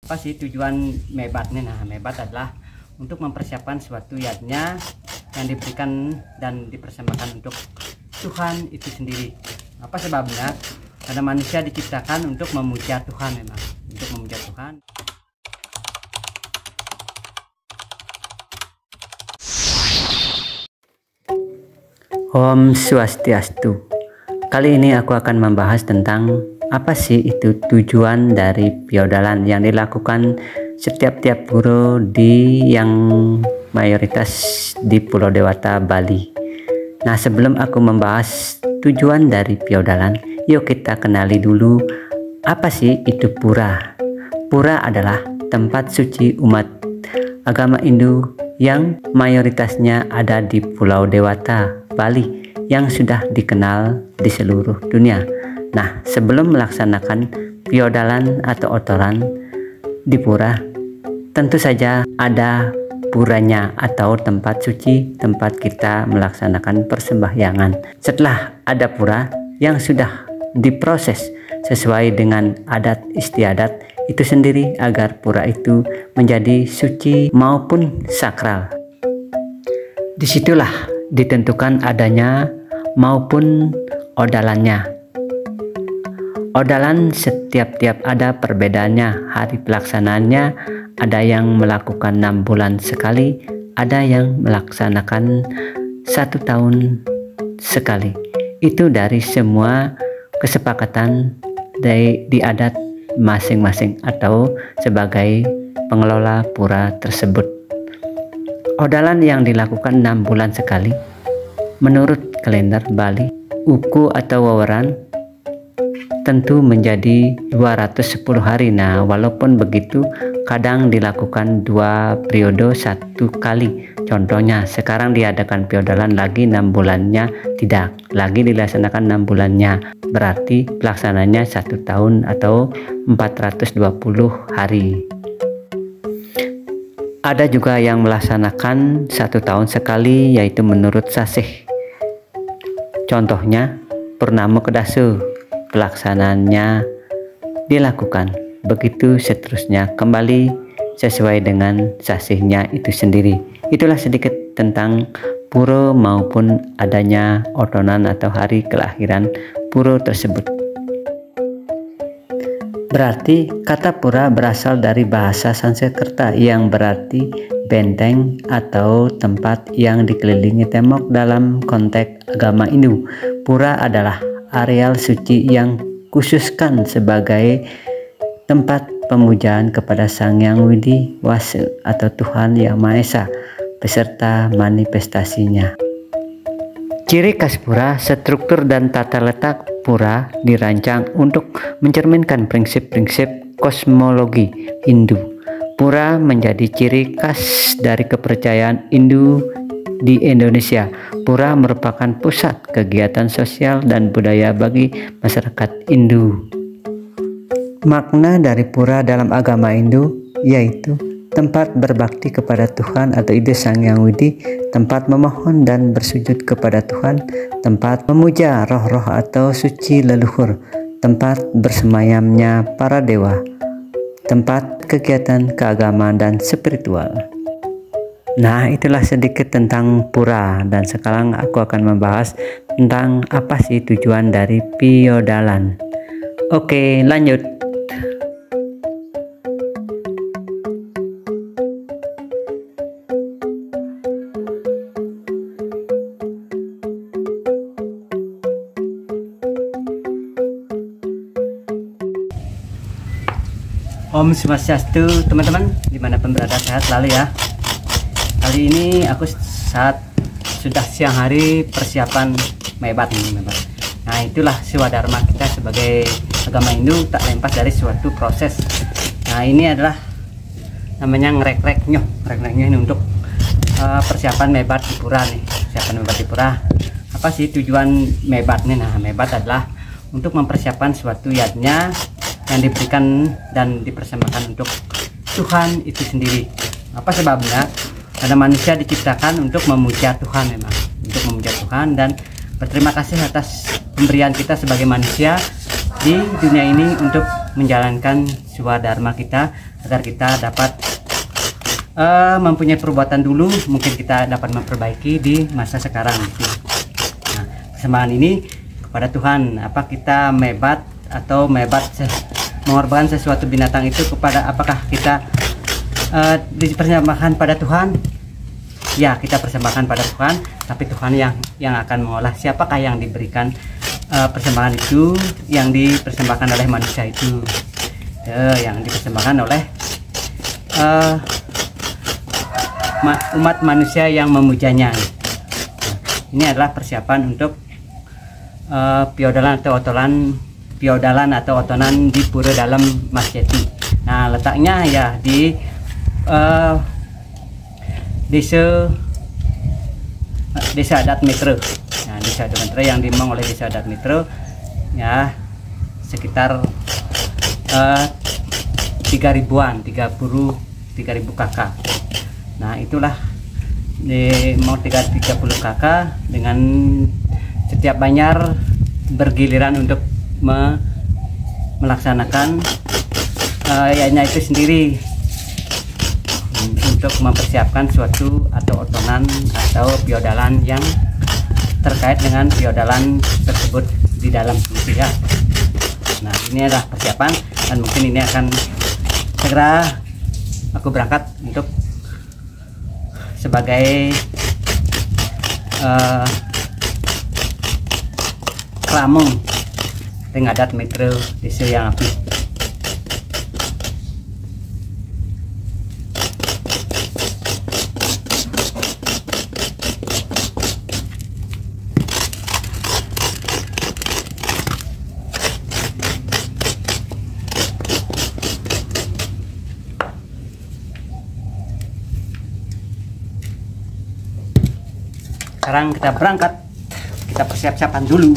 Apa sih tujuan mebatnya? Nah, mebat adalah untuk mempersiapkan suatu yatnya yang diberikan dan dipersembahkan untuk Tuhan itu sendiri. Apa sebabnya? Karena manusia diciptakan untuk memuja Tuhan, memang untuk memuja Tuhan. Om Swastiastu. Kali ini aku akan membahas tentang apa sih itu tujuan dari piodalan yang dilakukan setiap pura yang mayoritas di Pulau Dewata, Bali. Nah, sebelum aku membahas tujuan dari piodalan, yuk kita kenali dulu apa sih itu pura. Pura adalah tempat suci umat agama Hindu yang mayoritasnya ada di Pulau Dewata, Bali, yang sudah dikenal di seluruh dunia. Nah, sebelum melaksanakan piodalan atau otoran di pura, tentu saja ada puranya atau tempat suci tempat kita melaksanakan persembahyangan. Setelah ada pura yang sudah diproses sesuai dengan adat istiadat itu sendiri agar pura itu menjadi suci maupun sakral. Disitulah ditentukan adanya maupun odalannya. Odalan setiap ada perbedaannya. Hari pelaksanaannya ada yang melakukan 6 bulan sekali, ada yang melaksanakan 1 tahun sekali. Itu dari semua kesepakatan di adat masing-masing atau sebagai pengelola pura tersebut. Odalan yang dilakukan 6 bulan sekali menurut kalender Bali, uku atau wawaran, tentu menjadi 210 hari. Nah, walaupun begitu kadang dilakukan 2 periode 1 kali. Contohnya sekarang diadakan piodalan lagi 6 bulannya, tidak lagi dilaksanakan 6 bulannya, berarti pelaksananya 1 tahun atau 420 hari. Ada juga yang melaksanakan 1 tahun sekali, yaitu menurut sasih. Contohnya Purnama Kedasa, pelaksanaannya dilakukan, begitu seterusnya kembali sesuai dengan sasihnya itu sendiri. Itulah sedikit tentang pura maupun adanya otonan atau hari kelahiran pura tersebut. Berarti kata pura berasal dari bahasa Sanskerta yang berarti benteng atau tempat yang dikelilingi tembok dalam konteks agama Hindu. Pura adalah areal suci yang khususkan sebagai tempat pemujaan kepada Sang Hyang Widi Wasa atau Tuhan Yang Maha Esa beserta manifestasinya. Ciri khas pura, struktur dan tata letak pura dirancang untuk mencerminkan prinsip-prinsip kosmologi Hindu. Pura menjadi ciri khas dari kepercayaan Hindu di Indonesia. Pura merupakan pusat kegiatan sosial dan budaya bagi masyarakat Hindu. Makna dari pura dalam agama Hindu yaitu tempat berbakti kepada Tuhan atau ide Sang Hyang Widi, tempat memohon dan bersujud kepada Tuhan, tempat memuja roh-roh atau suci leluhur, tempat bersemayamnya para dewa, tempat kegiatan keagamaan dan spiritual. Nah, itulah sedikit tentang pura, dan sekarang aku akan membahas tentang apa sih tujuan dari piodalan. Oke, lanjut. Om Swastiastu, teman-teman, dimanapun berada, sehat selalu ya. Kali ini aku sudah siang hari persiapan mebat nih, mebat. Nah, itulah swadharma kita sebagai agama Hindu, tak lepas dari suatu proses. Nah, ini adalah namanya ngerek-reknya ini untuk persiapan mebat di pura nih. Persiapan mebat di pura. Apa sih tujuan mebatnya? Nah, mebat adalah untuk mempersiapkan suatu yatnya yang diberikan dan dipersembahkan untuk Tuhan itu sendiri. Apa sebabnya? Karena manusia diciptakan untuk memuja Tuhan, memang untuk memuja Tuhan, dan berterima kasih atas pemberian kita sebagai manusia di dunia ini untuk menjalankan swadharma kita agar kita dapat mempunyai perbuatan dulu, mungkin kita dapat memperbaiki di masa sekarang gitu. Nah, persembahan ini kepada Tuhan, apa kita mebat atau mengorbankan sesuatu binatang itu kepada, apakah kita dipersembahkan pada Tuhan? Ya, kita persembahkan pada Tuhan, tapi Tuhan yang akan mengolah siapakah yang diberikan persembahan itu, yang dipersembahkan oleh manusia itu, yang dipersembahkan oleh umat manusia yang memujanya. Ini adalah persiapan untuk piodalan atau otonan di Pura Dalam Mas Jati. Nah, letaknya ya di desa adat Mitra. Nah, desa adat Mitra yang dimang oleh desa adat Mitra ya, sekitar 3000 kakak. Nah, itulah mau 30 kakak dengan setiap banjar bergiliran untuk melaksanakan yanya itu sendiri, untuk mempersiapkan suatu atau otonan atau piodalan yang terkait dengan piodalan tersebut di dalam ya. Nah, ini adalah persiapan, dan mungkin ini akan segera aku berangkat untuk sebagai kelamung tengadat Metro desa yang api. Sekarang kita berangkat, kita persiap-siapan dulu.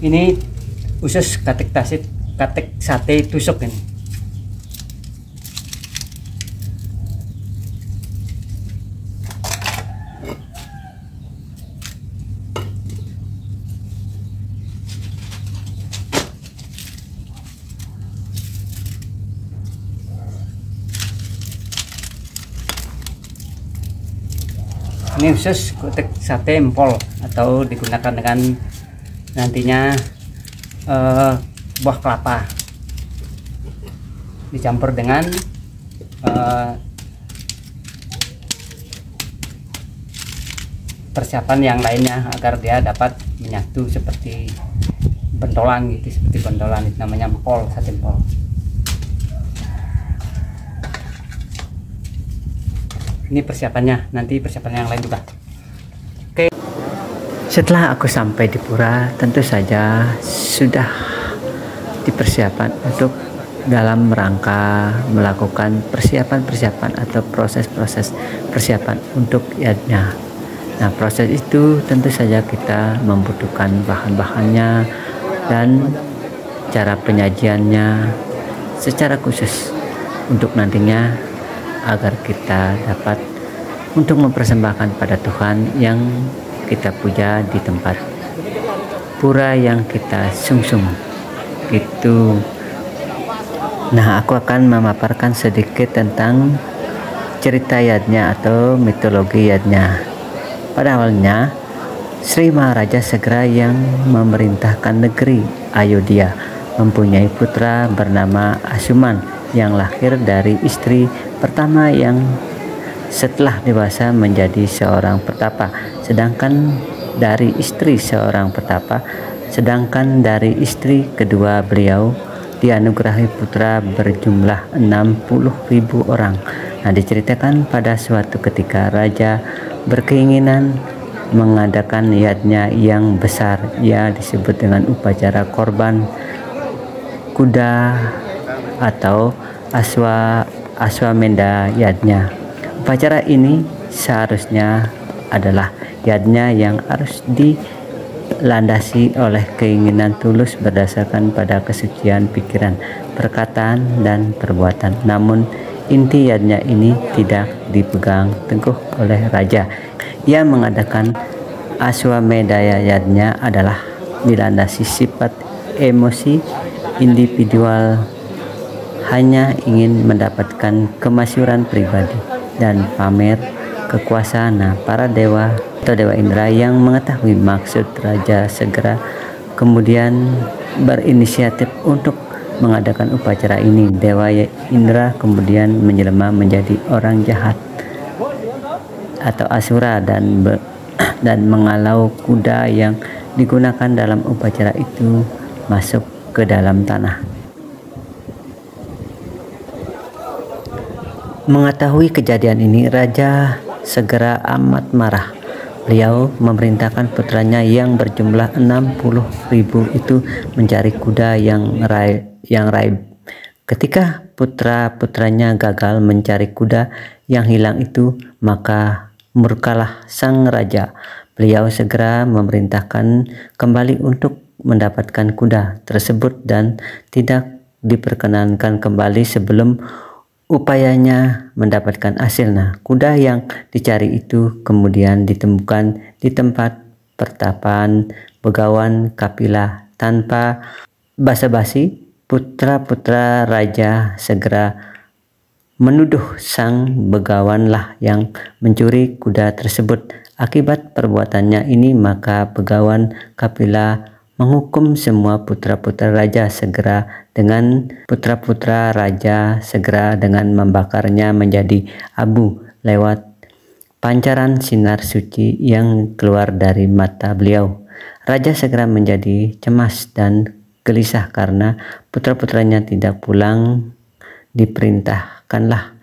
Ini usus katek sate tusuk ini. Ini usus kotek sate empol, atau digunakan dengan nantinya buah kelapa dicampur dengan persiapan yang lainnya agar dia dapat menyatu seperti bentolan gitu, seperti bentolan, itu namanya empol, sate empol. Ini persiapannya, nanti persiapan yang lain juga. Oke. Setelah aku sampai di pura, tentu saja sudah dipersiapkan untuk dalam rangka melakukan persiapan atau proses-proses persiapan untuk yadnya. Nah, proses itu tentu saja kita membutuhkan bahan-bahannya dan cara penyajiannya secara khusus untuk nantinya, agar kita dapat untuk mempersembahkan pada Tuhan yang kita puja di tempat pura yang kita sungsung gitu. Nah, aku akan memaparkan sedikit tentang cerita yadnya atau mitologi yadnya. Pada awalnya, Sri Maharaja Segara yang memerintahkan negeri Ayodhya mempunyai putra bernama Asuman yang lahir dari istri pertama yang setelah dewasa menjadi seorang petapa, sedangkan dari istri kedua beliau dianugerahi putra berjumlah 60.000 orang. Nah, diceritakan pada suatu ketika raja berkeinginan mengadakan yadnya yang besar, ia disebut dengan upacara korban kuda atau Aswamedha yadnya. Upacara ini seharusnya adalah yadnya yang harus dilandasi oleh keinginan tulus berdasarkan pada kesucian pikiran, perkataan dan perbuatan. Namun inti yadnya ini tidak dipegang teguh oleh raja. Ia mengadakan Aswamedaya yadnya adalah dilandasi sifat emosi individual, hanya ingin mendapatkan kemasyhuran pribadi dan pamer kekuasaan. Nah, para dewa atau Dewa Indra yang mengetahui maksud raja segera kemudian berinisiatif untuk mengadakan upacara ini. Dewa Indra kemudian menjelma menjadi orang jahat atau asura dan mengalau kuda yang digunakan dalam upacara itu masuk ke dalam tanah. Mengetahui kejadian ini, raja segera amat marah. Beliau memerintahkan putranya yang berjumlah 60.000 itu mencari kuda yang raib. Ketika putra-putranya gagal mencari kuda yang hilang itu, maka murkalah sang raja. Beliau segera memerintahkan kembali untuk mendapatkan kuda tersebut dan tidak diperkenankan kembali sebelum upayanya mendapatkan hasil. Nah, kuda yang dicari itu kemudian ditemukan di tempat pertapaan Begawan Kapila. Tanpa basa-basi, putra-putra raja segera menuduh sang Begawanlah yang mencuri kuda tersebut. Akibat perbuatannya ini, maka Begawan Kapila menghukum semua putra-putra raja segera dengan membakarnya menjadi abu lewat pancaran sinar suci yang keluar dari mata beliau. Raja segera menjadi cemas dan gelisah karena putra-putranya tidak pulang. Diperintahkanlah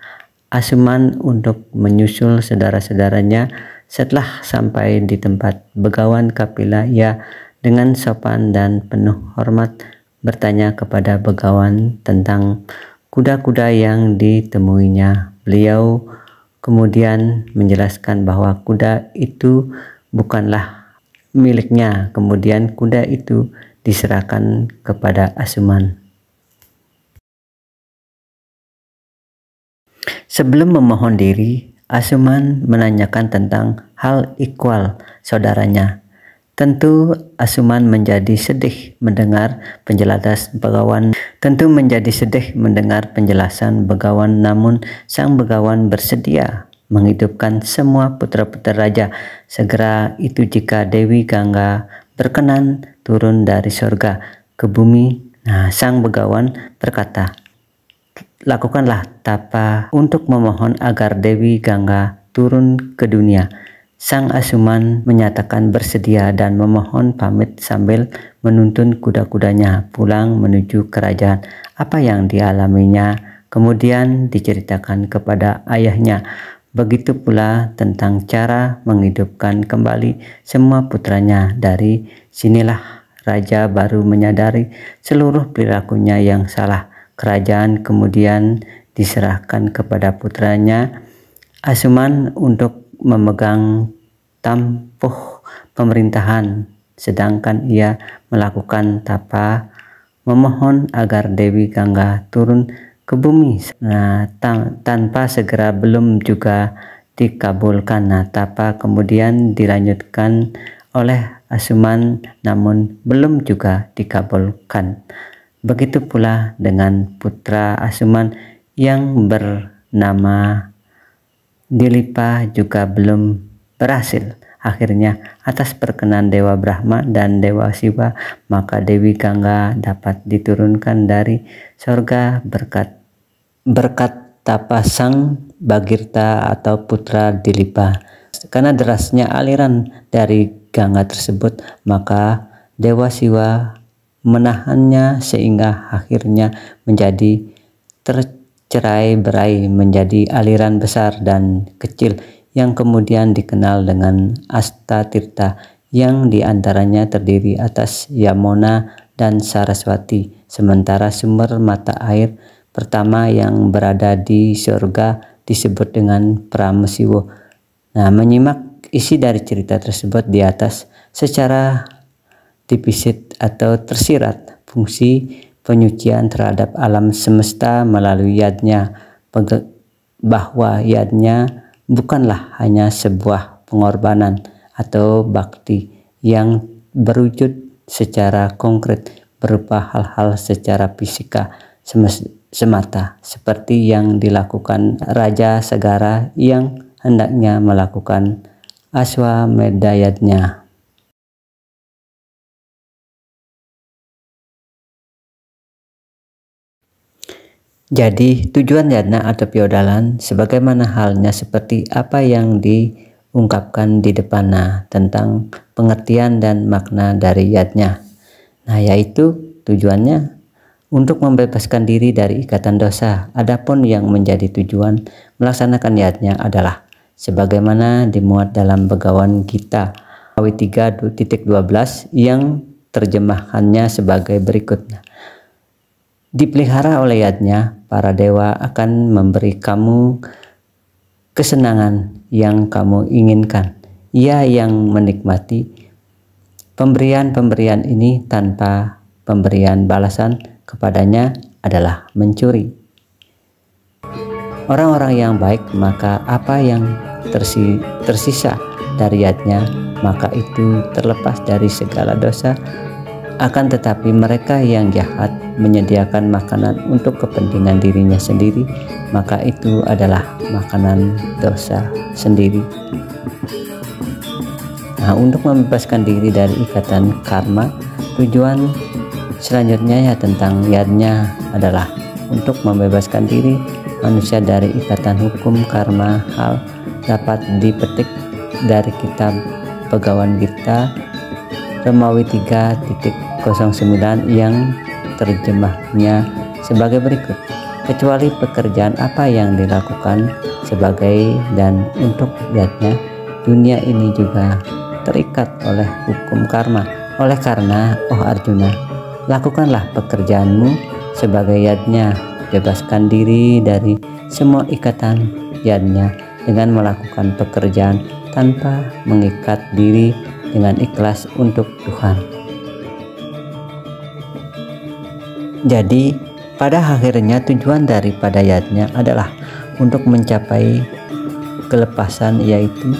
Asuman untuk menyusul saudara-saudaranya. Setelah sampai di tempat Begawan Kapila, ia dengan sopan dan penuh hormat bertanya kepada Begawan tentang kuda-kuda yang ditemuinya. Beliau kemudian menjelaskan bahwa kuda itu bukanlah miliknya. Kemudian kuda itu diserahkan kepada Asuman. Sebelum memohon diri, Asuman menanyakan tentang hal ikhwal saudaranya. Tentu Asuman menjadi sedih mendengar penjelasan Begawan, namun sang Begawan bersedia menghidupkan semua putra-putra raja segera itu jika Dewi Gangga berkenan turun dari surga ke bumi. Nah, sang Begawan berkata, "Lakukanlah tapa untuk memohon agar Dewi Gangga turun ke dunia." Sang Asuman menyatakan bersedia dan memohon pamit sambil menuntun kuda-kudanya pulang menuju kerajaan. Apa yang dialaminya kemudian diceritakan kepada ayahnya. Begitu pula tentang cara menghidupkan kembali semua putranya. Dari sinilah raja baru menyadari seluruh perilakunya yang salah. Kerajaan kemudian diserahkan kepada putranya Asuman untuk memegang tampuk pemerintahan, sedangkan ia melakukan tapa memohon agar Dewi Gangga turun ke bumi. Nah, tanpa segera belum juga dikabulkan. Nah, tapa kemudian dilanjutkan oleh Asuman namun belum juga dikabulkan. Begitu pula dengan putra Asuman yang bernama Dilipa juga belum berhasil. Akhirnya atas perkenan Dewa Brahma dan Dewa Siwa, maka Dewi Gangga dapat diturunkan dari surga berkat tapa sang Bagirta atau putra Dilipa. Karena derasnya aliran dari Gangga tersebut, maka Dewa Siwa menahannya sehingga akhirnya menjadi tercerai-berai menjadi aliran besar dan kecil yang kemudian dikenal dengan Astatirta, yang diantaranya terdiri atas Yamuna dan Saraswati. Sementara sumber mata air pertama yang berada di surga disebut dengan Pramesiwo. Nah, menyimak isi dari cerita tersebut di atas secara divisit atau tersirat. Fungsi penyucian terhadap alam semesta melalui yadnya, bahwa yadnya bukanlah hanya sebuah pengorbanan atau bakti yang berwujud secara konkret berupa hal-hal secara fisika semata, seperti yang dilakukan Raja Sagara yang hendaknya melakukan Aswamedayatnya. Jadi tujuan yadna atau piodalan sebagaimana halnya seperti apa yang diungkapkan di depannya tentang pengertian dan makna dari yadnya. Nah, yaitu tujuannya untuk membebaskan diri dari ikatan dosa. Adapun yang menjadi tujuan melaksanakan yadnya adalah sebagaimana dimuat dalam Bhagavad Gita ayat 3.12 yang terjemahannya sebagai berikut. Dipelihara oleh yadnya, para dewa akan memberi kamu kesenangan yang kamu inginkan. Ia yang menikmati pemberian-pemberian ini tanpa pemberian balasan kepadanya adalah mencuri. Orang-orang yang baik, maka apa yang tersisa dari yadnya, maka itu terlepas dari segala dosa. Akan tetapi mereka yang jahat menyediakan makanan untuk kepentingan dirinya sendiri, maka itu adalah makanan dosa sendiri. Nah, untuk membebaskan diri dari ikatan karma, tujuan selanjutnya ya tentang yadnya adalah untuk membebaskan diri manusia dari ikatan hukum karma. Hal dapat dipetik dari kitab Bhagavad Gita Romawi 3.09 yang terjemahnya sebagai berikut. Kecuali pekerjaan apa yang dilakukan sebagai dan untuk yadnya, dunia ini juga terikat oleh hukum karma. Oleh karena, oh Arjuna, lakukanlah pekerjaanmu sebagai yadnya, bebaskan diri dari semua ikatan yadnya dengan melakukan pekerjaan tanpa mengikat diri dengan ikhlas untuk Tuhan. Jadi pada akhirnya tujuan daripada yadnya adalah untuk mencapai kelepasan, yaitu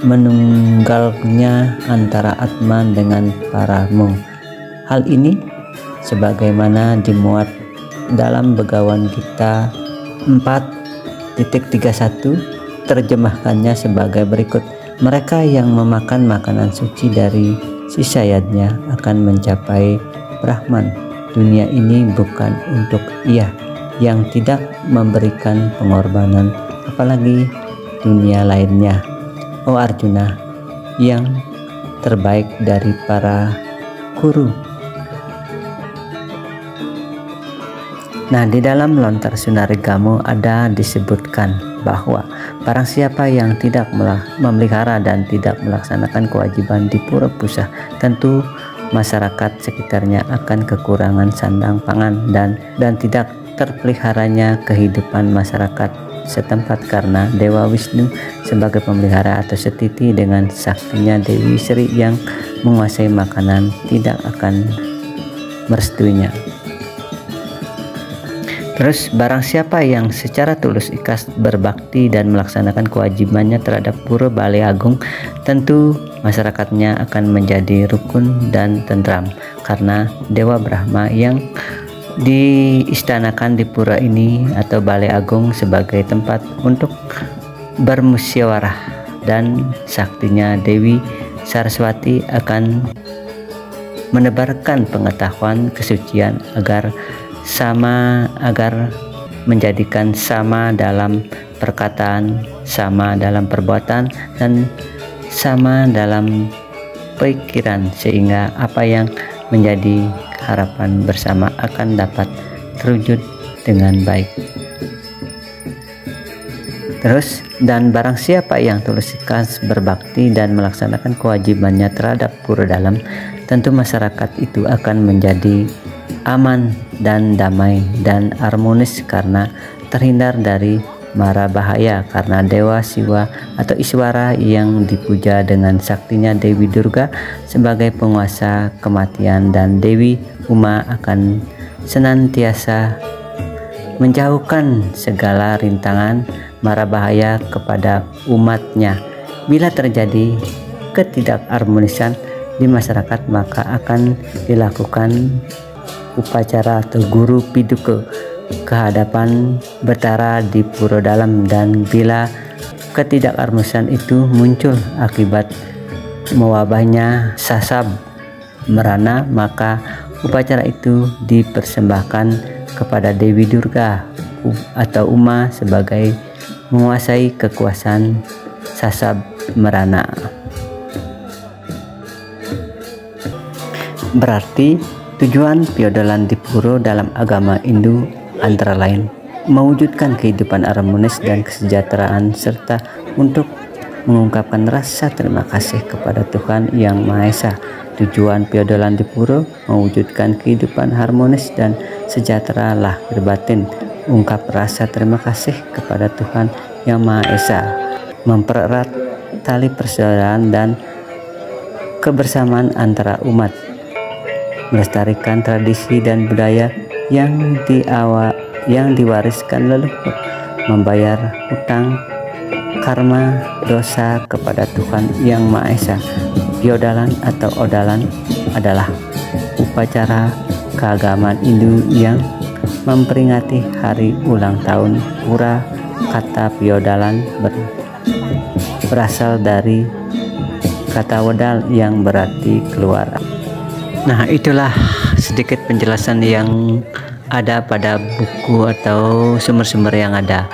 menunggalnya antara Atman dengan Paramu. Hal ini sebagaimana dimuat dalam Bhagavad Gita 4.31, terjemahkannya sebagai berikut. Mereka yang memakan makanan suci dari sisa yadnya akan mencapai Brahman. Dunia ini bukan untuk ia yang tidak memberikan pengorbanan, apalagi dunia lainnya. Oh Arjuna, yang terbaik dari para guru. Nah, di dalam Lontar Sunarigamo ada disebutkan bahwa barang siapa yang tidak memelihara dan tidak melaksanakan kewajiban di Pura Pusa, tentu masyarakat sekitarnya akan kekurangan sandang pangan dan tidak terpeliharanya kehidupan masyarakat setempat, karena Dewa Wisnu sebagai pemelihara atau setiti dengan saktinya Dewi Sri yang menguasai makanan tidak akan merestuinya. Terus barang siapa yang secara tulus ikhlas berbakti dan melaksanakan kewajibannya terhadap Pura Balai Agung, tentu masyarakatnya akan menjadi rukun dan tentram, karena Dewa Brahma yang diistanakan di pura ini atau Balai Agung sebagai tempat untuk bermusyawarah, dan saktinya Dewi Saraswati akan menebarkan pengetahuan kesucian agar menjadikan sama dalam perkataan, sama dalam perbuatan, dan sama dalam pikiran, sehingga apa yang menjadi harapan bersama akan dapat terwujud dengan baik. Terus, dan barang siapa yang tulus ikhlas berbakti dan melaksanakan kewajibannya terhadap pura dalam, tentu masyarakat itu akan menjadi aman dan damai dan harmonis, karena terhindar dari mara bahaya, karena Dewa Siwa atau Iswara yang dipuja dengan saktinya Dewi Durga sebagai penguasa kematian, dan Dewi Uma akan senantiasa menjauhkan segala rintangan mara bahaya kepada umatnya. Bila terjadi ketidakharmonisan di masyarakat, maka akan dilakukan upacara atau guru piduka kehadapan Betara di Puro Dalam, dan bila ketidakharmonisan itu muncul akibat mewabahnya sasab merana, maka upacara itu dipersembahkan kepada Dewi Durga atau Uma sebagai menguasai kekuasaan sasab merana. Berarti tujuan piodalan di puro dalam agama Hindu antara lain mewujudkan kehidupan harmonis dan kesejahteraan, serta untuk mengungkapkan rasa terima kasih kepada Tuhan Yang Maha Esa. Tujuan piodalan di puro mewujudkan kehidupan harmonis dan sejahtera lahir batin, ungkap rasa terima kasih kepada Tuhan Yang Maha Esa, mempererat tali persaudaraan dan kebersamaan antara umat, melestarikan tradisi dan budaya yang diwariskan leluhur, membayar hutang karma dosa kepada Tuhan Yang Maha Esa. Piodalan atau odalan adalah upacara keagamaan Hindu yang memperingati hari ulang tahun pura. Kata piodalan berasal dari kata wedal yang berarti keluar. Nah, itulah sedikit penjelasan yang ada pada buku atau sumber-sumber yang ada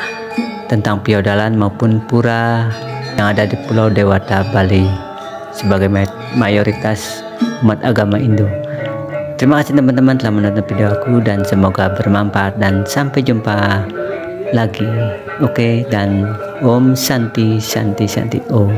tentang piodalan maupun pura yang ada di Pulau Dewata, Bali, sebagai mayoritas umat agama Hindu. Terima kasih teman-teman telah menonton video aku, dan semoga bermanfaat, dan sampai jumpa lagi. Oke, dan Om Santi Santi Santi Om.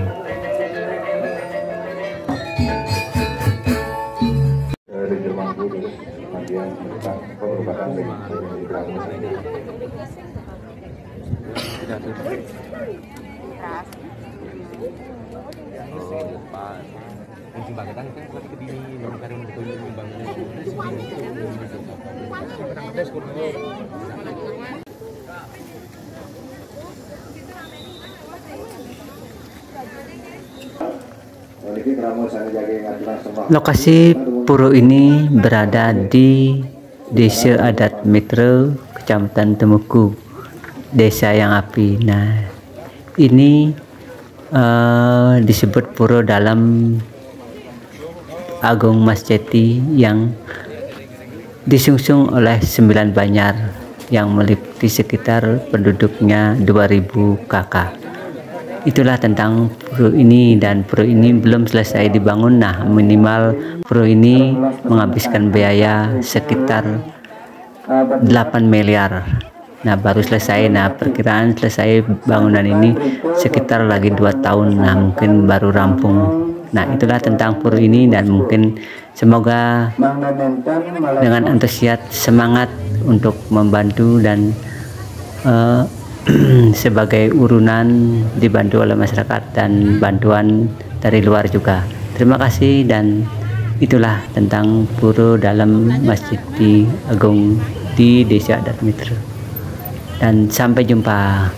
Lokasi puro ini berada di Desa Adat Mitra, Kecamatan Temuku, Desa Yang Api. Nah, ini disebut Puro Dalam Agung Mas Jati, yang disungsung oleh 9 Banyar yang meliputi sekitar penduduknya 2000 kakak. Itulah tentang puro ini, dan puro ini belum selesai dibangun. Nah, minimal puro ini menghabiskan biaya sekitar 8 miliar. Nah, baru selesai. Nah, perkiraan selesai bangunan ini sekitar lagi 2 tahun. Nah, mungkin baru rampung. Nah, itulah tentang puro ini, dan mungkin semoga dengan antusias semangat untuk membantu, dan sebagai urunan dibantu oleh masyarakat dan bantuan dari luar juga. Terima kasih, dan itulah tentang Puro Dalam Masjid Agung di Desa Adat Mitra. Dan sampai jumpa.